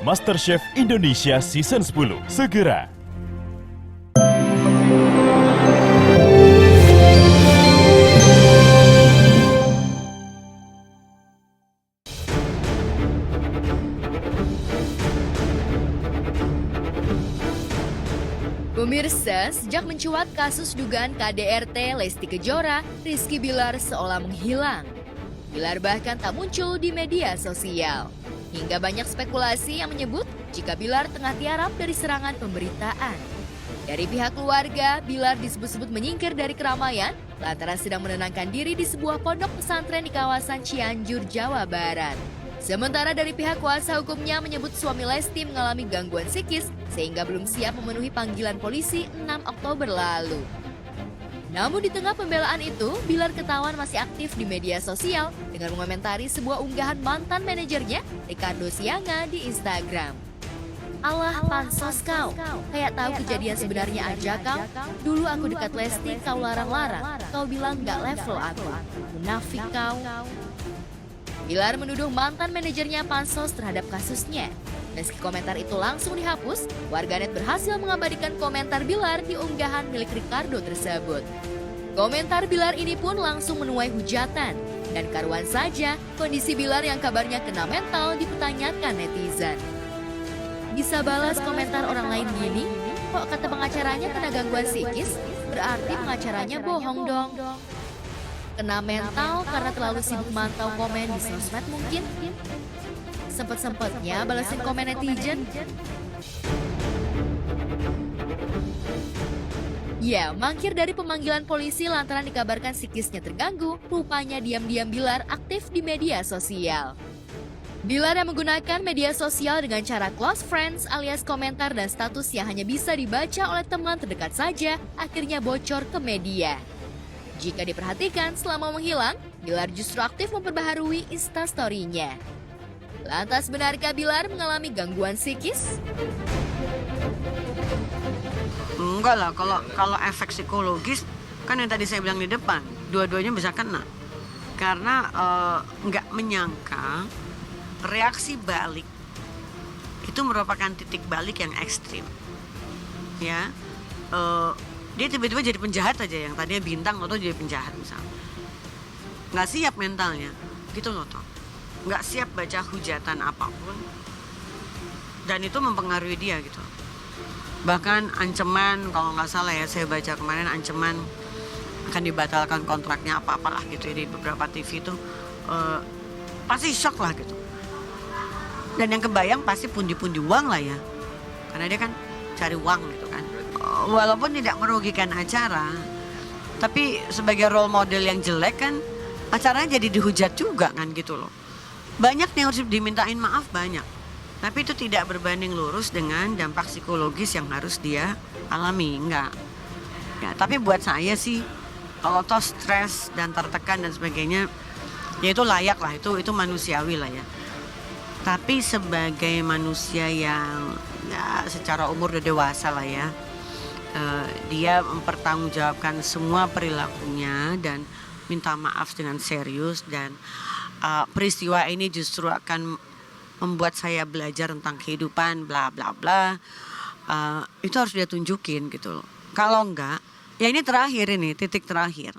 MasterChef Indonesia Season 10 segera. Pemirsa, sejak mencuat kasus dugaan KDRT Lesti Kejora, Rizky Bilar seolah menghilang. Bilar bahkan tak muncul di media sosial. Hingga banyak spekulasi yang menyebut jika Bilar tengah tiarap dari serangan pemberitaan. Dari pihak keluarga, Bilar disebut-sebut menyingkir dari keramaian lantaran sedang menenangkan diri di sebuah pondok pesantren di kawasan Cianjur, Jawa Barat. Sementara dari pihak kuasa hukumnya menyebut suami Lesti mengalami gangguan psikis sehingga belum siap memenuhi panggilan polisi 6 Oktober lalu. Namun di tengah pembelaan itu, Bilar ketahuan masih aktif di media sosial dengan mengomentari sebuah unggahan mantan manajernya, Ricardo Sianga, di Instagram. Allah pansos kau, kayak tahu kejadian sebenarnya aja kau. Dulu aku dekat Lesti kau larang-larang, kau bilang gak level aku, munafik kau. Bilar menuduh mantan manajernya pansos terhadap kasusnya. Meski komentar itu langsung dihapus, warganet berhasil mengabadikan komentar Bilar di unggahan milik Ricardo tersebut. Komentar Bilar ini pun langsung menuai hujatan. Dan karuan saja, kondisi Bilar yang kabarnya kena mental dipertanyakan netizen. Bisa balas komentar orang lain gini? Kok kata pengacaranya kena gangguan psikis? Berarti pengacaranya bohong dong. Kena mental karena terlalu sibuk mantau komen di sosmed mungkin? Sempet-sempetnya balesin komen netizen? Ya, mangkir dari pemanggilan polisi lantaran dikabarkan psikisnya terganggu, rupanya diam-diam Bilar aktif di media sosial. Bilar yang menggunakan media sosial dengan cara close friends alias komentar dan status yang hanya bisa dibaca oleh teman terdekat saja, akhirnya bocor ke media. Jika diperhatikan selama menghilang, Bilar justru aktif memperbaharui Instastory-nya. Lantas benarkah Bilar mengalami gangguan psikis? Enggak lah, kalau efek psikologis kan yang tadi saya bilang di depan, dua-duanya bisa kena. Karena nggak menyangka reaksi balik itu merupakan titik balik yang ekstrim. Ya, dia tiba-tiba jadi penjahat aja, yang tadinya bintang atau jadi penjahat misalnya. Nggak siap mentalnya, gitu loh toh. Nggak siap baca hujatan apapun. Dan itu mempengaruhi dia gitu. Bahkan ancaman, kalau nggak salah ya, saya baca kemarin ancaman akan dibatalkan kontraknya apa-apalah gitu ya, di beberapa TV itu. Pasti shock lah gitu. Dan yang kebayang pasti pundi-pundi uang lah ya. Karena dia kan cari uang gitu kan. Walaupun tidak merugikan acara, tapi sebagai role model yang jelek kan, acaranya jadi dihujat juga kan gitu loh. Banyak yang harus dimintain maaf, banyak. Tapi itu tidak berbanding lurus dengan dampak psikologis yang harus dia alami, enggak. Ya, tapi buat saya sih, kalau toh stres dan tertekan dan sebagainya, ya itu layak lah, itu manusiawi lah ya. Tapi sebagai manusia yang ya secara umur udah dewasa lah ya, dia mempertanggungjawabkan semua perilakunya dan minta maaf dengan serius. Dan peristiwa ini justru akan membuat saya belajar tentang kehidupan bla bla bla. Itu harus dia tunjukin gitu loh. Kalau enggak, ya ini terakhir, ini titik terakhir.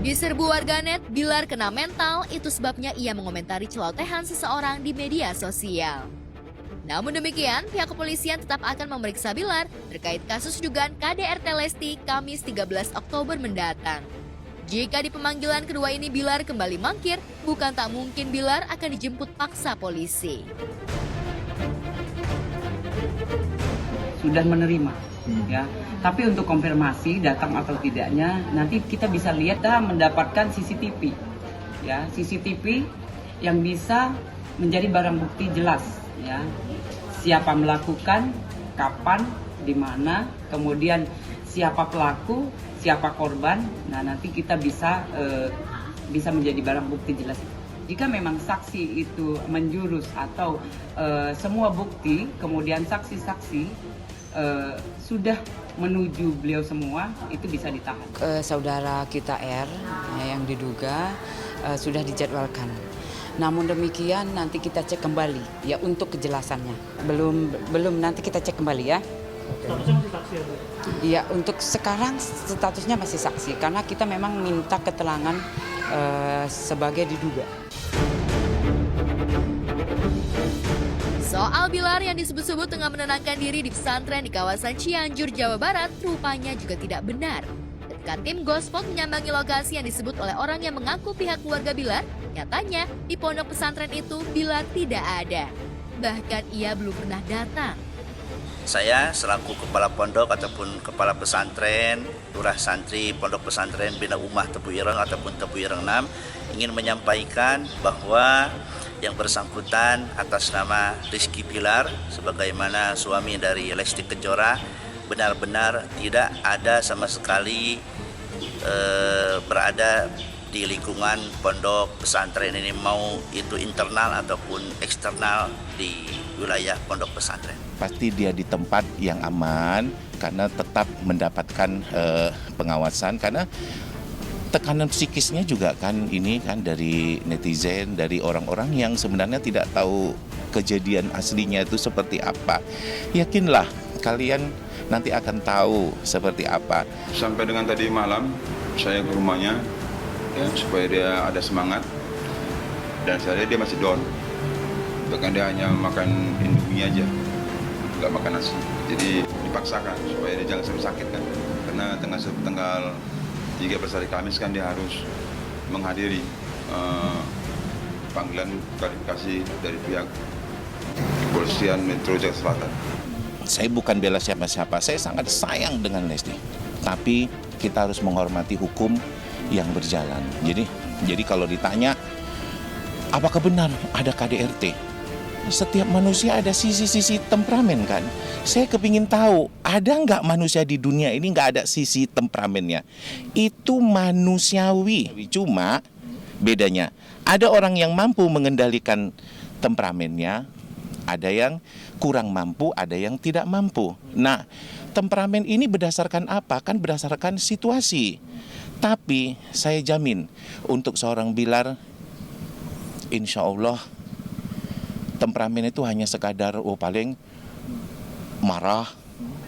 Diserbu warganet, Bilar kena mental, itu sebabnya ia mengomentari celotehan seseorang di media sosial. Namun demikian, pihak kepolisian tetap akan memeriksa Bilar terkait kasus dugaan KDRT Lesti Kamis 13 Oktober mendatang. Jika di pemanggilan kedua ini Bilar kembali mangkir, bukan tak mungkin Bilar akan dijemput paksa polisi. Sudah menerima, ya. Tapi untuk konfirmasi datang atau tidaknya, nanti kita bisa lihat dan mendapatkan CCTV, ya, CCTV yang bisa menjadi barang bukti jelas, ya. Siapa melakukan, kapan, di mana, kemudian siapa pelaku, siapa korban. Nah, nanti kita bisa menjadi barang bukti jelas. Jika memang saksi itu menjurus atau semua bukti, kemudian saksi-saksi sudah menuju beliau semua, itu bisa ditahan. Saudara kita R yang diduga sudah dijadwalkan Namun demikian nanti kita cek kembali ya untuk kejelasannya. Belum nanti kita cek kembali ya. Statusnya masih saksi ya, Bu? Iya, untuk sekarang statusnya masih saksi karena kita memang minta keterangan sebagai diduga. Soal Bilar yang disebut-sebut tengah menenangkan diri di pesantren di kawasan Cianjur, Jawa Barat, rupanya juga tidak benar. Ketika tim Gospot menyambangi lokasi yang disebut oleh orang yang mengaku pihak keluarga Bilar, nyatanya di pondok pesantren itu Bilar tidak ada. Bahkan ia belum pernah datang. Saya selaku kepala pondok ataupun kepala pesantren, lurah santri pondok pesantren Bina Ummah Tebu Ireng ataupun Tebu Ireng 6 ingin menyampaikan bahwa yang bersangkutan atas nama Rizky Bilar sebagaimana suami dari Lesti Kejora benar-benar tidak ada sama sekali berada di lingkungan pondok pesantren ini, mau itu internal ataupun eksternal di wilayah pondok pesantren. Pasti dia di tempat yang aman karena tetap mendapatkan pengawasan, karena tekanan psikisnya juga kan ini kan dari netizen, dari orang-orang yang sebenarnya tidak tahu kejadian aslinya itu seperti apa. Yakinlah kalian nanti akan tahu seperti apa. Sampai dengan tadi malam saya ke rumahnya ya, supaya dia ada semangat, dan saya lihat dia masih down. Bahkan dia hanya makan Indomie aja, nggak makan nasi. Jadi dipaksakan supaya dia jangan sampai sakit kan, karena tanggal 13 hari Kamis kan dia harus menghadiri panggilan klarifikasi dari pihak kepolisian Metro Jakarta Selatan. Saya bukan bela siapa-siapa, saya sangat sayang dengan Lesti. Tapi kita harus menghormati hukum yang berjalan. Jadi kalau ditanya, apakah benar ada KDRT? Setiap manusia ada sisi-sisi temperamen kan. Saya kepingin tahu, ada nggak manusia di dunia ini nggak ada sisi temperamennya? Itu manusiawi. Cuma bedanya, ada orang yang mampu mengendalikan temperamennya, ada yang kurang mampu, ada yang tidak mampu. Nah, temperamen ini berdasarkan apa? Kan berdasarkan situasi. Tapi saya jamin untuk seorang Bilar, insya Allah temperamen itu hanya sekadar paling marah,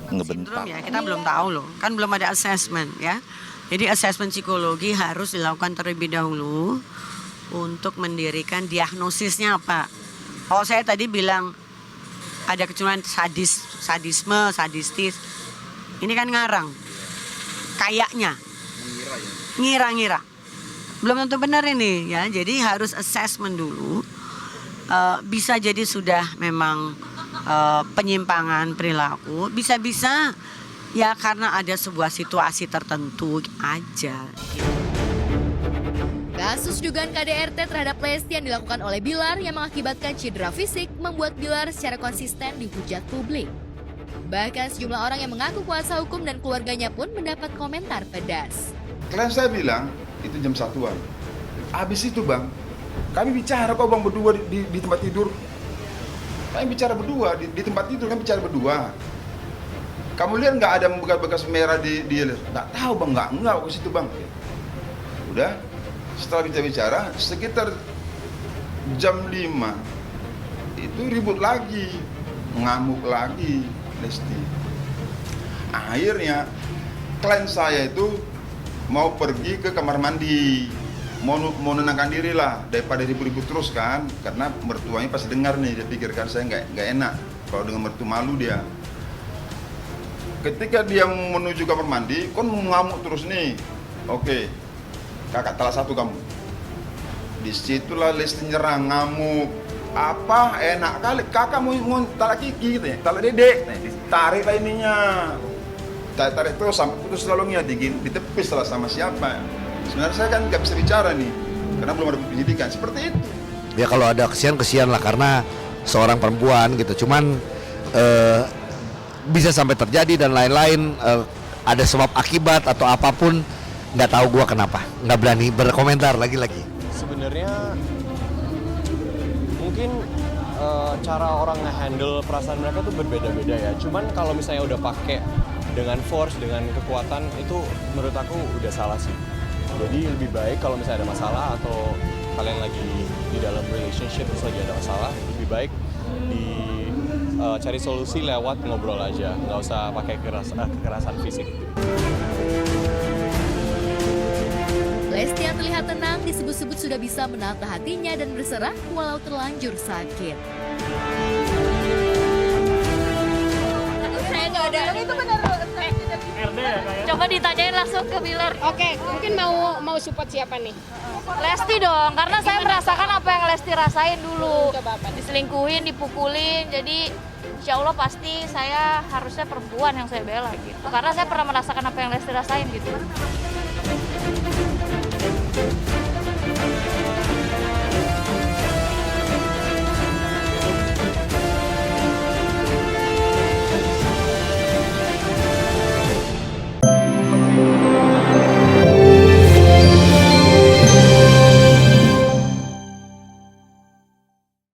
ngebentak. Sindrom ya, kita belum tahu loh, kan belum ada assessment ya. Jadi assessment psikologi harus dilakukan terlebih dahulu untuk mendirikan diagnosisnya apa. Kalau saya tadi bilang ada kecenderungan sadisme, sadistis, ini kan ngarang, kayaknya, ngira-ngira, belum tentu benar ini ya. Jadi harus assessment dulu. Bisa jadi sudah memang penyimpangan perilaku, bisa-bisa ya karena ada sebuah situasi tertentu aja. Kasus dugaan KDRT terhadap Lesti yang dilakukan oleh Bilar yang mengakibatkan cedera fisik membuat Bilar secara konsisten dihujat publik. Bahkan sejumlah orang yang mengaku kuasa hukum dan keluarganya pun mendapat komentar pedas. Klien saya bilang itu jam 1-an. Habis itu bang, kami bicara kok bang berdua di tempat tidur. Kami bicara berdua di tempat tidur, kami bicara berdua. Kamu lihat nggak ada bekas merah di nggak tahu bang, nggak ke situ bang. Udah, setelah bicara sekitar jam 5 itu ribut lagi, ngamuk lagi Lesti. Akhirnya klien saya itu mau pergi ke kamar mandi, mau menenangkan diri lah daripada ribut-ribut terus kan, karena mertuanya pasti dengar nih, dia pikirkan saya nggak enak kalau dengan mertua, malu dia. Ketika dia menuju kamar mandi, kon ngamuk terus nih. Oke, kakak salah satu kamu. Disitulah Lesti nyerang, ngamuk. Apa enak kali kakak mau talak gigi gitu ya, talak dedek, nah, ditarik lah ininya, tarik terus sampai putus lalungnya, ditepis lah sama siapa. Sebenarnya saya kan nggak bisa bicara nih, karena belum ada penyidikan seperti itu. Ya kalau ada kesian lah karena seorang perempuan gitu, cuman bisa sampai terjadi dan lain-lain, ada sebab akibat atau apapun, nggak tahu gua kenapa, nggak berani berkomentar lagi-lagi. Sebenarnya mungkin cara orang nge-handle perasaan mereka tuh berbeda-beda ya. Cuman kalau misalnya udah pakai dengan force, dengan kekuatan, itu menurut aku udah salah sih. Jadi lebih baik kalau misalnya ada masalah atau kalian lagi di dalam relationship terus lagi ada masalah, lebih baik cari solusi lewat ngobrol aja, nggak usah pakai kekerasan fisik. Lesti yang terlihat tenang disebut-sebut sudah bisa menata hatinya dan berserah walau terlanjur sakit. Saya nggak ada. Itu benar. RD ya kayak. Coba ditanyain langsung ke Bilar. Oke, mungkin mau support siapa nih? Lesti dong, karena saya merasakan apa yang Lesti rasain dulu. Coba apa? Diselingkuhin, dipukulin, jadi insya Allah pasti saya harusnya perempuan yang saya bela gitu. Karena saya pernah merasakan apa yang Lesti rasain gitu.